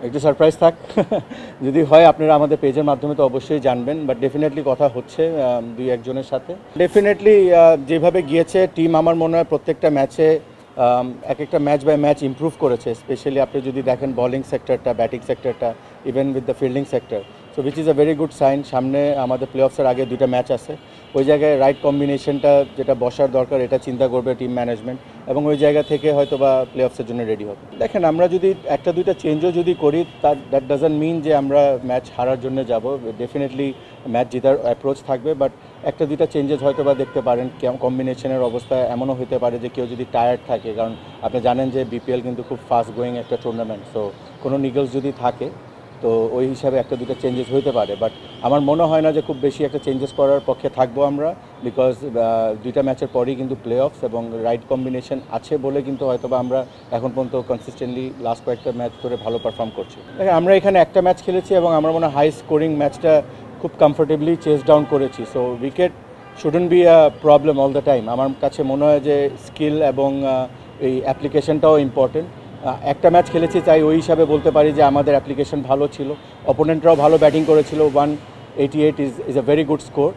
একটু সারপ্রাইজ থাক যদি হয় আপনারা আমাদের পেজের মাধ্যমে তো অবশ্যই জানবেন, বাট ডেফিনেটলি কথা হচ্ছে দুই একজনের সাথে। ডেফিনেটলি যেভাবে গিয়েছে টিম, আমার মনে হয় প্রত্যেকটা ম্যাচে এক একটা ম্যাচ বাই ম্যাচ ইমপ্রুভ করেছে। স্পেশালি আপনি যদি দেখেন বলিং সেক্টরটা, ব্যাটিং সেক্টরটা, even with the fielding sector, so which is a very good sign. সামনে আমাদের প্লে অফসের আগে দুইটা ম্যাচ আছে, ওই জায়গায় রাইট কম্বিনেশনটা যেটা বসার দরকার এটা চিন্তা করবে টিম ম্যানেজমেন্ট, এবং ওই জায়গা থেকে হয়তো বা প্লে অফসের জন্য রেডি হবে। দেখেন, আমরা যদি একটা দুইটা চেঞ্জও যদি করি, দ্যাট ডাজন্ট মিন যে আমরা ম্যাচ হারার জন্য যাব। ডেফিনেটলি ম্যাচ জেতার অ্যাপ্রোচ থাকবে, বাট একটা দুইটা চেঞ্জেস হয়তো বা দেখতে পারেন। কম্বিনেশনের অবস্থা এমনও হতে পারে যে কেউ যদি টায়ার্ড থাকে, কারণ আপনি জানেন যে বিপিএল কিন্তু খুব ফাস্ট গোয়িং একটা টুর্নামেন্ট, সো কোনো নিগলস যদি থাকে তো ওই হিসাবে একটা দুটো চেঞ্জেস হতে পারে। বাট আমার মনে হয় না যে খুব বেশি একটা চেঞ্জেস করার পক্ষে থাকবো আমরা, বিকজ দুইটা ম্যাচের পরেই কিন্তু প্লে অফস এবং রাইট কম্বিনেশন আছে বলে কিন্তু হয়তো বা আমরা এখন পর্যন্ত কনসিস্টেন্টলি লাস্ট কয়েকটা ম্যাচ ধরে ভালো পারফর্ম করছি। আমরা এখানে একটা ম্যাচ খেলেছি এবং আমরা মনে হয় হাই স্কোরিং ম্যাচটা খুব কমফোর্টেবলি চেস ডাউন করেছি। So wicket shouldn't be a problem all the time. আমার কাছে মনে হয় যে স্কিল এবং এই অ্যাপ্লিকেশনটাও ইম্পর্টেন্ট। একটা ম্যাচ খেলেছি, তাই ওই হিসাবে বলতে পারি যে আমাদের অ্যাপ্লিকেশন ভালো ছিল, অপোনেন্টরাও ভালো ব্যাটিং করেছিল। 188 is a very good score,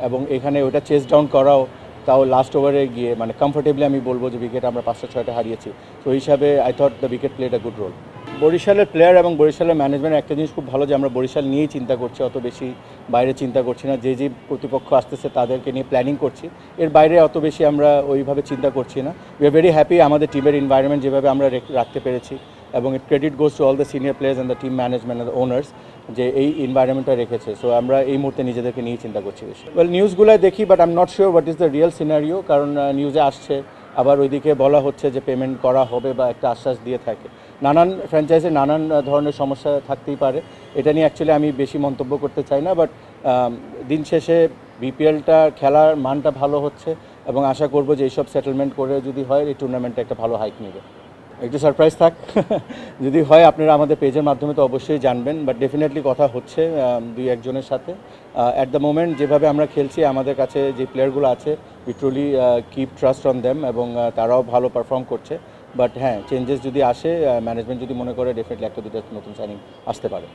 এবং এখানে ওটা চেস ডাউন করাও, তাও লাস্ট ওভারে গিয়ে মানে কমফোর্টেবলি আমি বলবো যে উইকেট আমরা 5-6টা হারিয়েছি। তো ওই হিসাবে I thought the wicket played a good role. বরিশালের প্লেয়ার এবং বরিশালের ম্যানেজমেন্ট একটা জিনিস খুব ভালো যে আমরা বরিশাল নিয়েই চিন্তা করছি, অত বেশি বাইরে চিন্তা করছি না। যে প্রতিপক্ষ আসতেছে তাদেরকে নিয়ে প্ল্যানিং করছি, এর বাইরে অত বেশি আমরা ওইভাবে চিন্তা করছি না। উই আর ভেরি হ্যাপি আমাদের টিমের এনভায়রনমেন্ট যেভাবে আমরা রাখতে পেরেছি, এবং it credit goes to all the senior players and the team management and the owners যে এই এনভায়রনমেন্টটা রেখেছে। সো আমরা এই মুহূর্তে নিজেদেরকে নিয়েই চিন্তা করছি বেশি। ওয়েল, নিউজগুলো দেখি, but I am not sure what is the real scenario, কারণ নিউজে আসছে, আবার ওইদিকে বলা হচ্ছে যে পেমেন্ট করা হবে বা একটা আশ্বাস দিয়ে থাকে। নানান ফ্র্যাঞ্চাইজে নানান ধরনের সমস্যা থাকতেই পারে, এটা নিয়ে অ্যাকচুয়ালি আমি বেশি মন্তব্য করতে চাই না। বাট দিন শেষে বিপিএলটা খেলার মানটা ভালো হচ্ছে, এবং আশা করব যে এইসব সেটেলমেন্ট করে যদি হয় এই টুর্নামেন্টটা একটা ভালো হাইক নেবে। একটু সারপ্রাইজ থাক যদি হয় আপনারা আমাদের পেজের মাধ্যমে তো অবশ্যই জানবেন, বাট ডেফিনেটলি কথা হচ্ছে দুই একজনের সাথে। অ্যাট দ্য মোমেন্ট যেভাবে আমরা খেলছি, আমাদের কাছে যে প্লেয়ারগুলো আছে, we truly keep trust on them, এবং তারাও ভালো পারফর্ম করছে। বাট হ্যাঁ, চেঞ্জেস যদি আসে, ম্যানেজমেন্ট যদি মনে করে, ডেফিনেটলি একটা দুটো নতুন সাইনিং আসতে পারে।